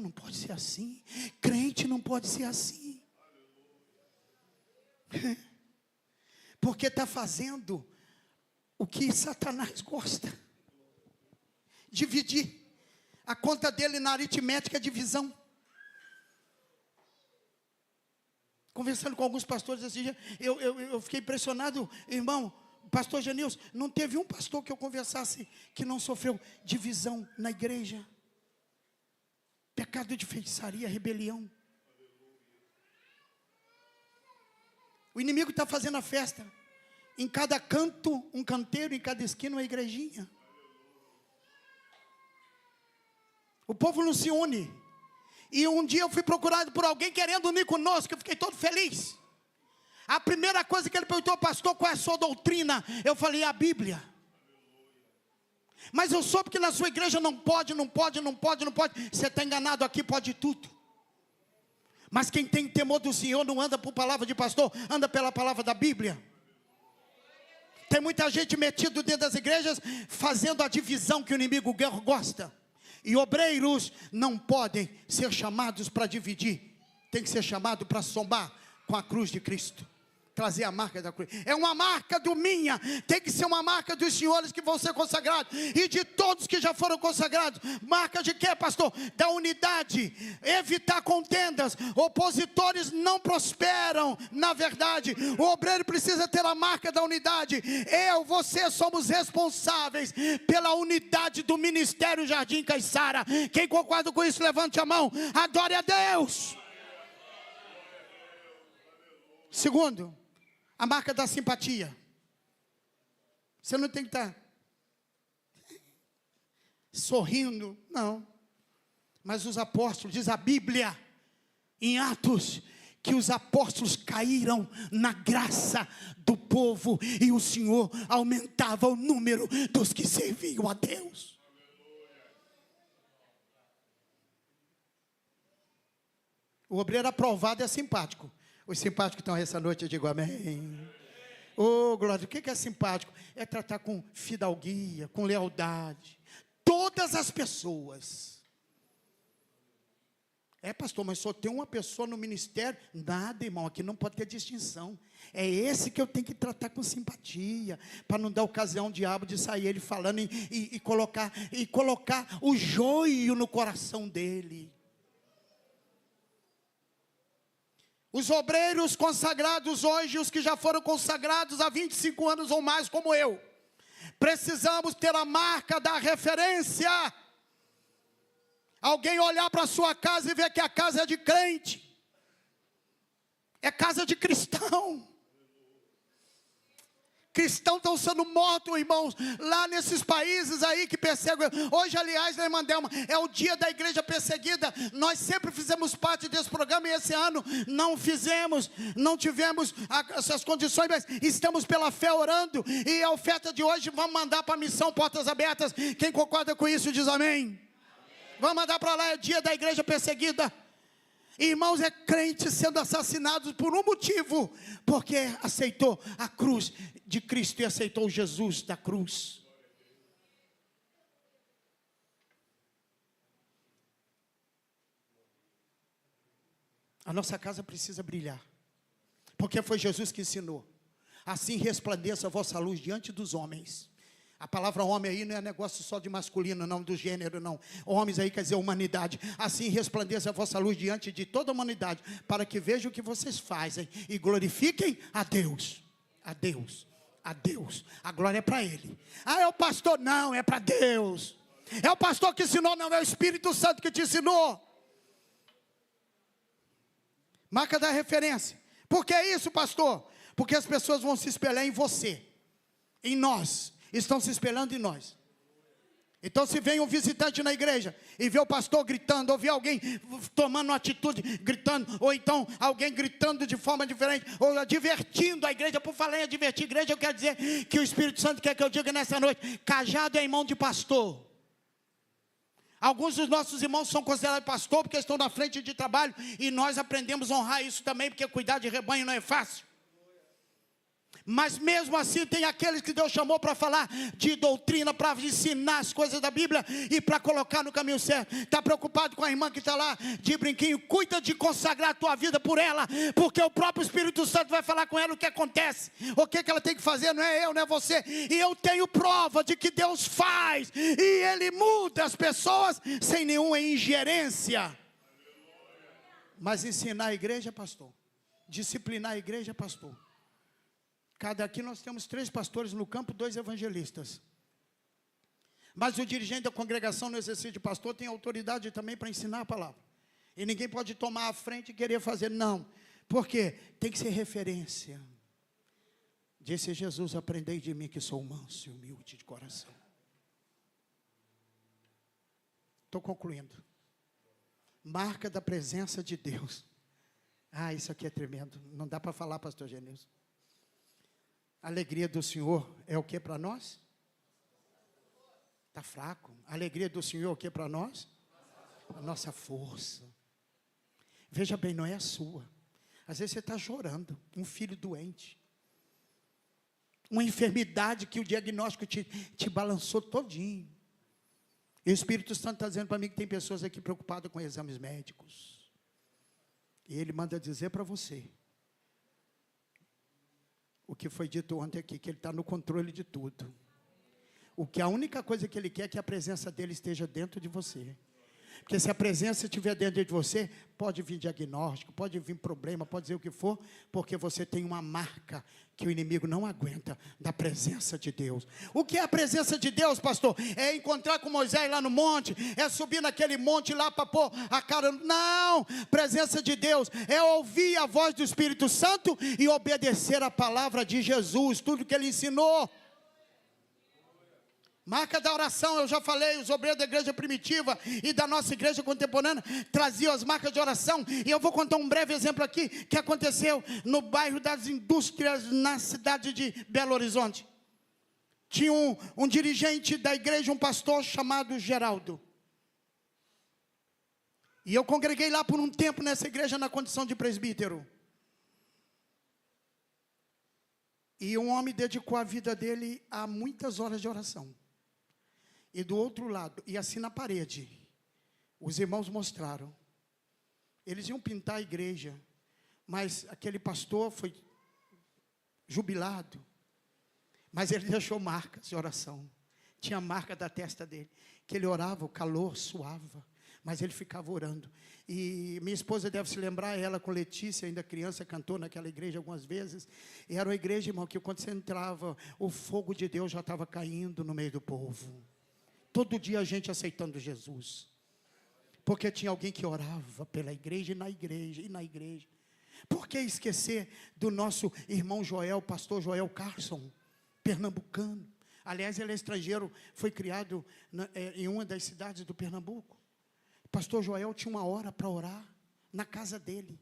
não pode ser assim. Crente não pode ser assim. Porque está fazendo o que Satanás gosta. Dividir. A conta dele na aritmética é divisão. Conversando com alguns pastores esse dia, eu fiquei impressionado, irmão, pastor Genilson, não teve um pastor que eu conversasse que não sofreu divisão na igreja. Pecado de feitiçaria, rebelião. O inimigo está fazendo a festa. Em cada canto, um canteiro, em cada esquina, uma igrejinha. O povo não se une. E um dia eu fui procurado por alguém querendo unir conosco. Eu fiquei todo feliz. A primeira coisa que ele perguntou, pastor, qual é a sua doutrina? Eu falei, a Bíblia. Mas eu soube que na sua igreja não pode. Você está enganado, aqui pode tudo. Mas quem tem temor do Senhor não anda por palavra de pastor, anda pela palavra da Bíblia. Tem muita gente metida dentro das igrejas, fazendo a divisão que o inimigo gosta. E obreiros não podem ser chamados para dividir. Tem que ser chamado para somar com a cruz de Cristo. Trazer a marca da cruz. É uma marca do minha. Tem que ser uma marca dos senhores que vão ser consagrados. E de todos que já foram consagrados. Marca de quê, pastor? Da unidade. Evitar contendas. Opositores não prosperam na verdade. O obreiro precisa ter a marca da unidade. Você somos responsáveis pela unidade do Ministério Jardim Caiçara. Quem concorda com isso, levante a mão. Adore a Deus. Segundo, a marca da simpatia. Você não tem que estar sorrindo, não. Mas os apóstolos, diz a Bíblia, em Atos, que os apóstolos caíram na graça do povo. E o Senhor aumentava o número dos que serviam a Deus. O obreiro aprovado é simpático. Os simpáticos estão essa noite, eu digo amém. Glória, o que é simpático? É tratar com fidalguia, com lealdade. todas as pessoas. Pastor, mas só tem uma pessoa no ministério. Nada, irmão, aqui não pode ter distinção. É esse que eu tenho que tratar com simpatia, para não dar ocasião ao diabo de sair ele falando e colocar o joio no coração dele. Os obreiros consagrados hoje, os que já foram consagrados há 25 anos ou mais, como eu, precisamos ter a marca da referência. Alguém olhar para a sua casa e ver que a casa é de crente, é casa de cristão. Cristãos estão sendo mortos, irmãos, lá nesses países aí que perseguem. Hoje, aliás, na Irmandelma, é o dia da igreja perseguida. Nós sempre fizemos parte desse programa e esse ano não tivemos essas condições, mas estamos pela fé orando. E a oferta de hoje vamos mandar para a missão Portas Abertas. Quem concorda com isso diz amém. Vamos mandar para lá, é o dia da igreja perseguida. Irmãos, é crente sendo assassinados por um motivo, porque aceitou a cruz de Cristo e aceitou Jesus da cruz. A nossa casa precisa brilhar, porque foi Jesus que ensinou: assim resplandeça a vossa luz diante dos homens. A palavra homem aí não é negócio só de masculino, não, do gênero, não. Homens aí quer dizer humanidade. Assim resplandeça a vossa luz diante de toda a humanidade, para que vejam o que vocês fazem e glorifiquem a Deus. A Deus, a Deus. A glória é para Ele. É o pastor? Não, é para Deus. É o pastor que ensinou? Não, é o Espírito Santo que te ensinou. Marca da referência. Por que isso, pastor? Porque as pessoas vão se espelhar em você, em nós. Estão se espelhando em nós. Então, se vem um visitante na igreja e vê o pastor gritando, ou vê alguém tomando uma atitude gritando, ou então alguém gritando de forma diferente, ou divertindo a igreja. Por falar em divertir a igreja, eu quero dizer que o Espírito Santo quer que eu diga nessa noite: cajado é em mão de pastor. Alguns dos nossos irmãos são considerados pastor porque estão na frente de trabalho, e nós aprendemos a honrar isso também, porque cuidar de rebanho não é fácil. Mas mesmo assim tem aqueles que Deus chamou para falar de doutrina, para ensinar as coisas da Bíblia e para colocar no caminho certo. Está preocupado com a irmã que está lá de brinquinho? Cuida de consagrar a tua vida por ela, porque o próprio Espírito Santo vai falar com ela o que acontece, o que ela tem que fazer. Não é eu, não é você. E eu tenho prova de que Deus faz, e Ele muda as pessoas sem nenhuma ingerência. Mas ensinar a igreja, pastor, disciplinar a igreja, pastor. Aqui nós temos 3 pastores no campo, 2 evangelistas. Mas o dirigente da congregação no exercício de pastor tem autoridade também para ensinar a palavra. E ninguém pode tomar a frente e querer fazer, não. Por quê? Tem que ser referência. Disse Jesus: aprendei de mim que sou manso e humilde de coração. Estou concluindo. Marca da presença de Deus. Isso aqui é tremendo. Não dá para falar, pastor Genilson. A alegria do Senhor é o que para nós? Está fraco. A alegria do Senhor é o que para nós? A nossa força. Veja bem, não é a sua. Às vezes você está chorando, um filho doente, uma enfermidade que o diagnóstico te balançou todinho. E o Espírito Santo está dizendo para mim que tem pessoas aqui preocupadas com exames médicos. E Ele manda dizer para você o que foi dito ontem aqui, que Ele está no controle de tudo. A única coisa que Ele quer é que a presença dEle esteja dentro de você. Porque se a presença estiver dentro de você, pode vir diagnóstico, pode vir problema, pode dizer o que for, porque você tem uma marca que o inimigo não aguenta, da presença de Deus. O que é a presença de Deus, pastor? É encontrar com Moisés lá no monte, é subir naquele monte lá para pôr a cara. Não, presença de Deus é ouvir a voz do Espírito Santo e obedecer a palavra de Jesus, tudo que Ele ensinou. Marca da oração, eu já falei, os obreiros da igreja primitiva e da nossa igreja contemporânea traziam as marcas de oração. E eu vou contar um breve exemplo aqui, que aconteceu no bairro das Indústrias, na cidade de Belo Horizonte. Tinha um dirigente da igreja, um pastor chamado Geraldo. E eu congreguei lá por um tempo nessa igreja na condição de presbítero. E um homem dedicou a vida dele a muitas horas de oração. E do outro lado, e assim na parede, os irmãos mostraram. Eles iam pintar a igreja, mas aquele pastor foi jubilado. Mas ele deixou marcas de oração. Tinha marca da testa dele, que ele orava, o calor suava, mas ele ficava orando. E minha esposa deve se lembrar, ela com Letícia, ainda criança, cantou naquela igreja algumas vezes. E era uma igreja, irmão, que quando você entrava, o fogo de Deus já estava caindo no meio do povo. Todo dia a gente aceitando Jesus. Porque tinha alguém que orava pela igreja e na igreja, e na igreja. Por que esquecer do nosso irmão Joel, pastor Joel Carson, pernambucano? Aliás, ele é estrangeiro, foi criado em uma das cidades do Pernambuco. Pastor Joel tinha uma hora para orar na casa dele.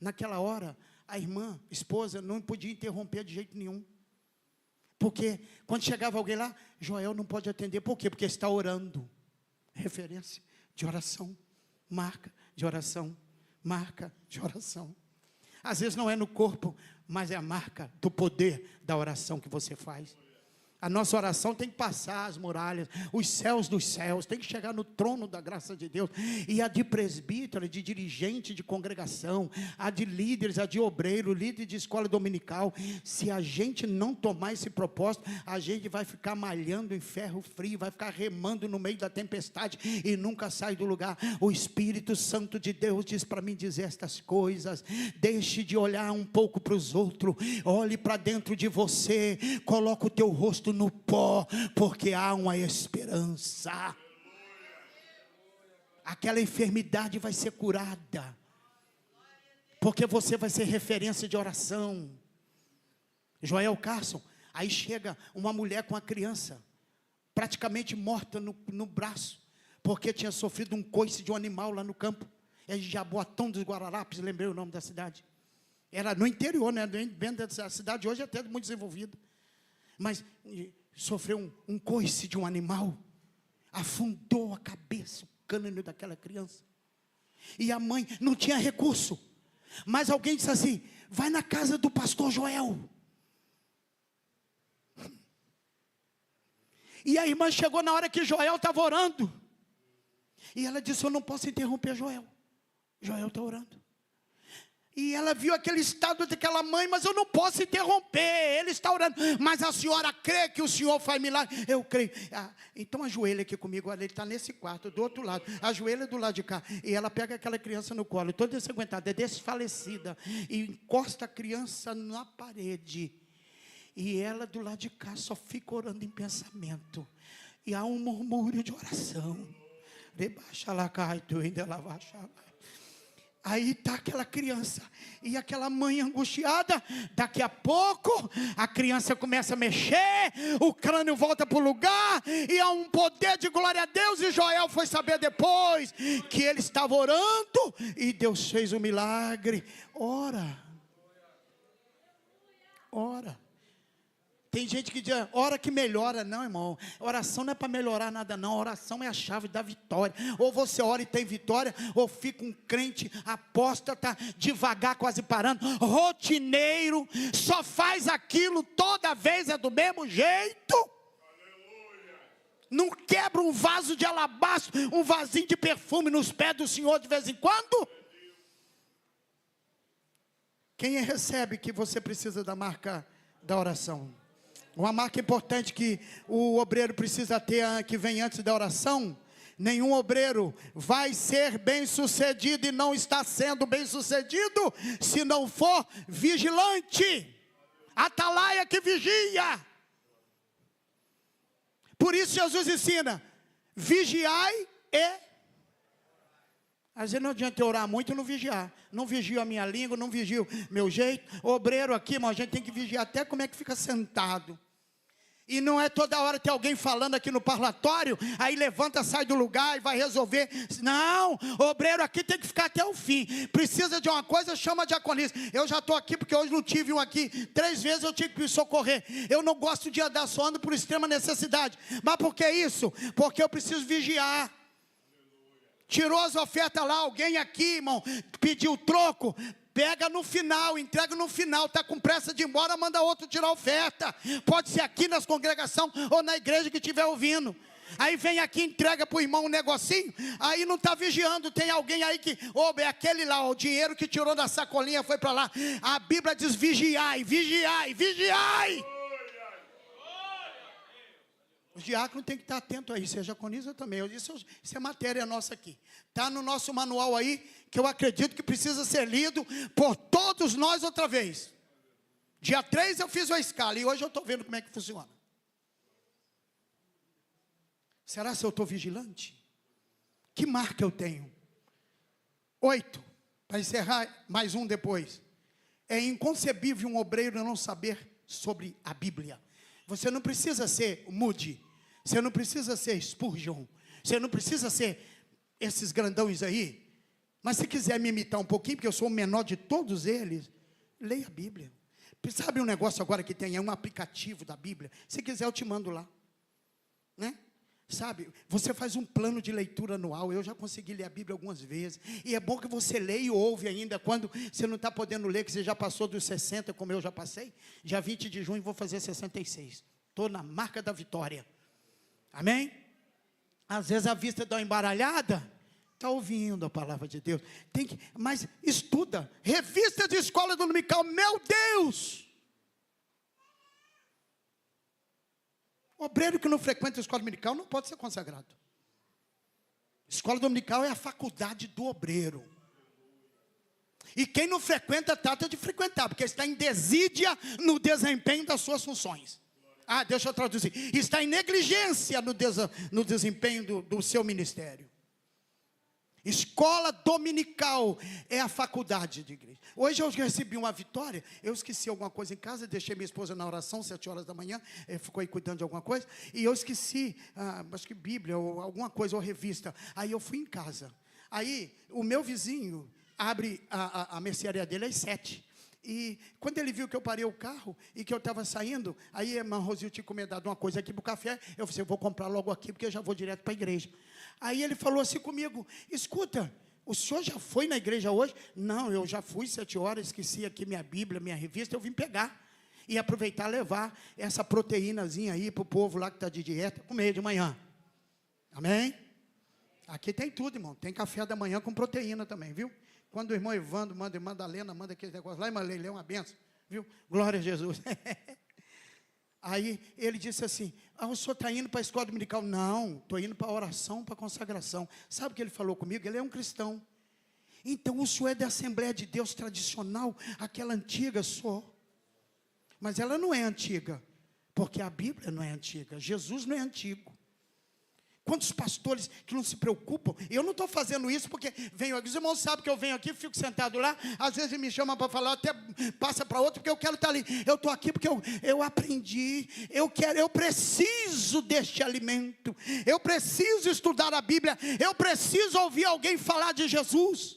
Naquela hora, a irmã, esposa, não podia interromper de jeito nenhum. Porque quando chegava alguém lá, Joel não pode atender. Por quê? Porque está orando. Referência de oração, marca de oração, marca de oração. Às vezes não é no corpo, mas é a marca do poder da oração que você faz. A nossa oração tem que passar as muralhas, os céus dos céus, tem que chegar no trono da graça de Deus. E a de presbítero, de dirigente de congregação, a de líderes, a de obreiro, líder de escola dominical. Se a gente não tomar esse propósito, a gente vai ficar malhando em ferro frio, vai ficar remando no meio da tempestade e nunca sai do lugar. O Espírito Santo de Deus diz para mim dizer estas coisas. Deixe de olhar um pouco para os outros, olhe para dentro de você, coloca o teu rosto no pó, porque há uma esperança. Aquela enfermidade vai ser curada, porque você vai ser referência de oração. Joel Carson, aí chega uma mulher com a criança, praticamente morta no braço, porque tinha sofrido um coice de um animal lá no campo. É Jaboatão dos Guararapes, lembrei o nome da cidade. Era no interior, né? A cidade hoje é até muito desenvolvida. Mas sofreu um coice de um animal, afundou a cabeça, o cânone daquela criança. E a mãe não tinha recurso. Mas alguém disse assim: vai na casa do pastor Joel. E a irmã chegou na hora que Joel estava orando. E ela disse: eu não posso interromper Joel. Joel está orando. E ela viu aquele estado daquela mãe: mas eu não posso interromper, ele está orando. Mas a senhora crê que o Senhor faz milagre? Eu creio. Então ajoelha aqui comigo, olha, ele está nesse quarto, do outro lado. Ajoelha do lado de cá. E ela pega aquela criança no colo, toda ensanguentada, desfalecida. E encosta a criança na parede. E ela do lado de cá só fica orando em pensamento. E há um murmúrio de oração. Rebaixa lá, cai, tu ainda lá vai. Aí está aquela criança e aquela mãe angustiada. Daqui a pouco a criança começa a mexer, o crânio volta para o lugar e há um poder de glória a Deus. E Joel foi saber depois que ele estava orando e Deus fez o milagre. Ora. Tem gente que diz: ora que melhora. Não, irmão, oração não é para melhorar nada não. Oração é a chave da vitória. Ou você ora e tem vitória, ou fica um crente apóstata, devagar, quase parando, rotineiro, só faz aquilo toda vez, é do mesmo jeito. Não quebra um vaso de alabastro, um vasinho de perfume nos pés do Senhor de vez em quando? Quem recebe que você precisa da marca da oração? Uma marca importante que o obreiro precisa ter, que vem antes da oração. Nenhum obreiro vai ser bem sucedido e não está sendo bem sucedido se não for vigilante. Atalaia que vigia. Por isso Jesus ensina: vigiai e... Às vezes não adianta eu orar muito e não vigiar. Não vigio a minha língua, não vigio meu jeito. Obreiro aqui, mas a gente tem que vigiar até como é que fica sentado. E não é toda hora ter alguém falando aqui no parlatório, aí levanta, sai do lugar e vai resolver. Não, obreiro aqui tem que ficar até o fim. Precisa de uma coisa, chama a diaconisa. Eu já estou aqui porque hoje não tive um aqui. 3 vezes eu tive que me socorrer. Eu não gosto de andar suando por extrema necessidade. Mas por que isso? Porque eu preciso vigiar. Tirou as ofertas lá, alguém aqui, irmão, pediu troco. Pega no final, entrega no final. Está com pressa de ir embora, manda outro tirar a oferta. Pode ser aqui nas congregações ou na igreja que estiver ouvindo. Aí vem aqui, entrega para o irmão um negocinho, aí não está vigiando, tem alguém aí que, é aquele lá, o dinheiro que tirou da sacolinha foi para lá. A Bíblia diz vigiai, vigiai, vigiai. Os diáconos têm que estar atentos aí, seja diaconisa também. Isso é matéria nossa aqui. Está no nosso manual aí, que eu acredito que precisa ser lido por todos nós outra vez. Dia 3 eu fiz a escala e hoje eu estou vendo como é que funciona. Será se eu estou vigilante? Que marca eu tenho? 8, para encerrar, mais um depois. É inconcebível um obreiro não saber sobre a Bíblia. Você não precisa ser Moody, você não precisa ser Spurgeon, você não precisa ser esses grandões aí. Mas se quiser me imitar um pouquinho, porque eu sou o menor de todos eles, leia a Bíblia. Sabe um negócio agora que tem? É um aplicativo da Bíblia. Se quiser eu te mando lá, né? Sabe, você faz um plano de leitura anual. Eu já consegui ler a Bíblia algumas vezes. E é bom que você leia e ouve ainda quando você não está podendo ler, que você já passou dos 60, como eu já passei. Dia 20 de junho vou fazer 66. Estou na marca da vitória. Amém? Às vezes a vista dá uma embaralhada. Está ouvindo a palavra de Deus. Mas estuda. Revista de escola dominical. Meu Deus! O obreiro que não frequenta a escola dominical não pode ser consagrado. Escola dominical é a faculdade do obreiro. E quem não frequenta, trata de frequentar, porque está em desídia no desempenho das suas funções. Deixa eu traduzir. Está em negligência no desempenho do seu ministério. Escola dominical é a faculdade de igreja. Hoje eu recebi uma vitória. Eu esqueci alguma coisa em casa, deixei minha esposa na oração, 7 horas da manhã, ficou aí cuidando de alguma coisa, e eu esqueci, acho que Bíblia, ou alguma coisa, ou revista. Aí eu fui em casa. Aí o meu vizinho abre a mercearia dele às 7. E quando ele viu que eu parei o carro e que eu estava saindo, aí a irmã Rosil tinha encomendado uma coisa aqui para o café, eu falei, eu vou comprar logo aqui, porque eu já vou direto para a igreja. Aí ele falou assim comigo, escuta, o senhor já foi na igreja hoje? Não, eu já fui 7 horas, esqueci aqui minha Bíblia, minha revista, eu vim pegar. E aproveitar, levar essa proteínazinha aí para o povo lá que está de dieta, comer de manhã. Amém? Aqui tem tudo, irmão, tem café da manhã com proteína também, viu? Quando o irmão Evandro manda, a irmã Madalena manda aquele negócio lá, irmã Leila, é uma benção, viu? Glória a Jesus. Aí ele disse assim, o senhor está indo para a escola dominical? Não, estou indo para a oração, para a consagração. Sabe o que ele falou comigo? Ele é um cristão. Então o senhor é da Assembleia de Deus tradicional, aquela antiga só. Mas ela não é antiga, porque a Bíblia não é antiga, Jesus não é antigo. Quantos pastores que não se preocupam? Eu não estou fazendo isso porque venho aqui. Os irmãos sabem que eu venho aqui, fico sentado lá. Às vezes ele me chama para falar, até passa para outro, porque eu quero estar ali. Eu estou aqui porque eu aprendi. Eu preciso deste alimento. Eu preciso estudar a Bíblia. Eu preciso ouvir alguém falar de Jesus.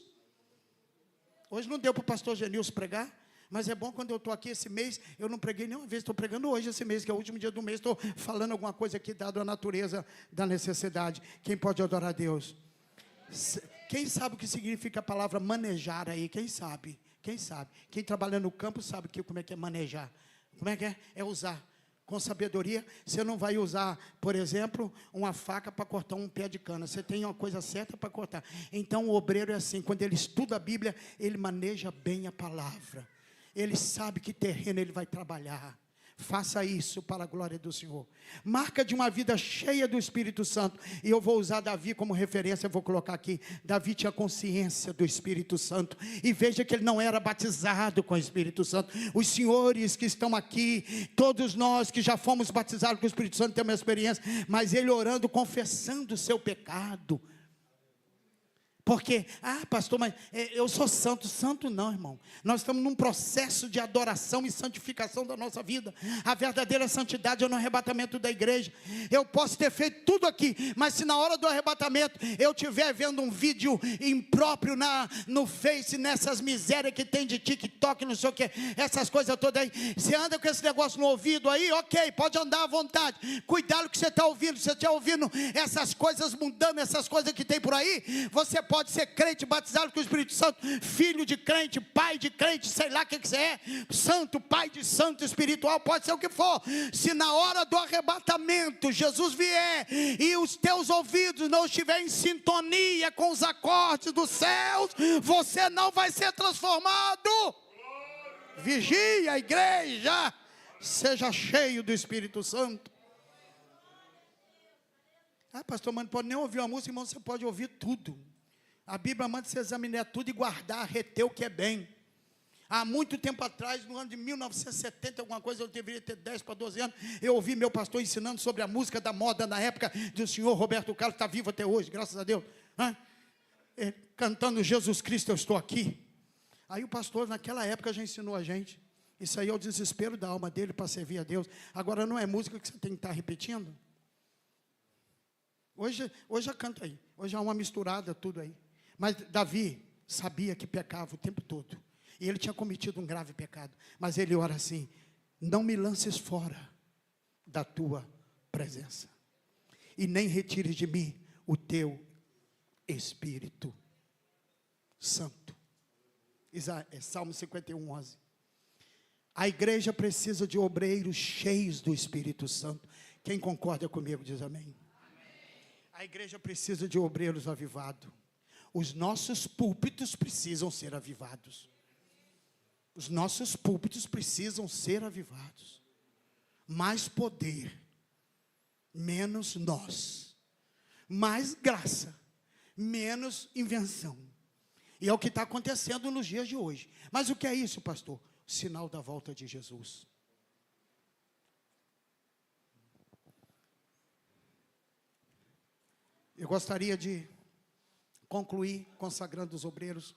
Hoje não deu para o pastor Genilson pregar. Mas é bom quando eu estou aqui esse mês, eu não preguei nenhuma vez, estou pregando hoje esse mês, que é o último dia do mês, estou falando alguma coisa aqui, dado a natureza da necessidade. Quem pode adorar a Deus? Quem sabe o que significa a palavra manejar aí? Quem sabe? Quem sabe? Quem trabalha no campo sabe como é que é manejar. Como é que é? É usar. Com sabedoria, você não vai usar, por exemplo, uma faca para cortar um pé de cana. Você tem uma coisa certa para cortar. Então o obreiro é assim, quando ele estuda a Bíblia, ele maneja bem a palavra. Ele sabe que terreno ele vai trabalhar. Faça isso para a glória do Senhor. Marca de uma vida cheia do Espírito Santo. E eu vou usar Davi como referência, eu vou colocar aqui. Davi tinha consciência do Espírito Santo. E veja que ele não era batizado com o Espírito Santo. Os senhores que estão aqui, todos nós que já fomos batizados com o Espírito Santo, temos uma experiência. Mas ele orando, confessando o seu pecado. Porque, pastor, mas eu sou santo. Santo não, irmão. Nós estamos num processo de adoração e santificação da nossa vida. A verdadeira santidade é no arrebatamento da igreja. Eu posso ter feito tudo aqui, mas se na hora do arrebatamento eu estiver vendo um vídeo impróprio no Face, nessas misérias que tem de TikTok, não sei o que, essas coisas todas aí, você anda com esse negócio no ouvido aí, ok, pode andar à vontade. Cuidado que você está ouvindo. Se você está ouvindo essas coisas mundanas, essas coisas que tem por aí, você pode pode ser crente, batizado com o Espírito Santo, filho de crente, pai de crente, sei lá o que você é, santo, pai de santo espiritual, pode ser o que for. Se na hora do arrebatamento Jesus vier e os teus ouvidos não estiverem em sintonia com os acordes dos céus, você não vai ser transformado. Vigia, igreja, seja cheio do Espírito Santo. Pastor, mas não pode nem ouvir uma música, irmão, você pode ouvir tudo. A Bíblia manda você examinar tudo e guardar, reter o que é bem. Há muito tempo atrás, no ano de 1970, alguma coisa, eu deveria ter 10 para 12 anos, eu ouvi meu pastor ensinando sobre a música da moda na época do senhor Roberto Carlos, está vivo até hoje, graças a Deus. Cantando Jesus Cristo, eu estou aqui. Aí o pastor, naquela época, já ensinou a gente. Isso aí é o desespero da alma dele para servir a Deus. Agora, não é música que você tem que estar repetindo? Hoje eu canto aí. Hoje há uma misturada, tudo aí. Mas Davi sabia que pecava o tempo todo. E ele tinha cometido um grave pecado. Mas ele ora assim: não me lances fora da tua presença. E nem retires de mim o teu Espírito Santo. Salmo 51, 11. A igreja precisa de obreiros cheios do Espírito Santo. Quem concorda comigo diz amém. A igreja precisa de obreiros avivados. Os nossos púlpitos precisam ser avivados. Os nossos púlpitos precisam ser avivados. Mais poder, menos nós. Mais graça, menos invenção. E é o que está acontecendo nos dias de hoje. Mas o que é isso, pastor? O sinal da volta de Jesus. Eu gostaria de concluir consagrando os obreiros.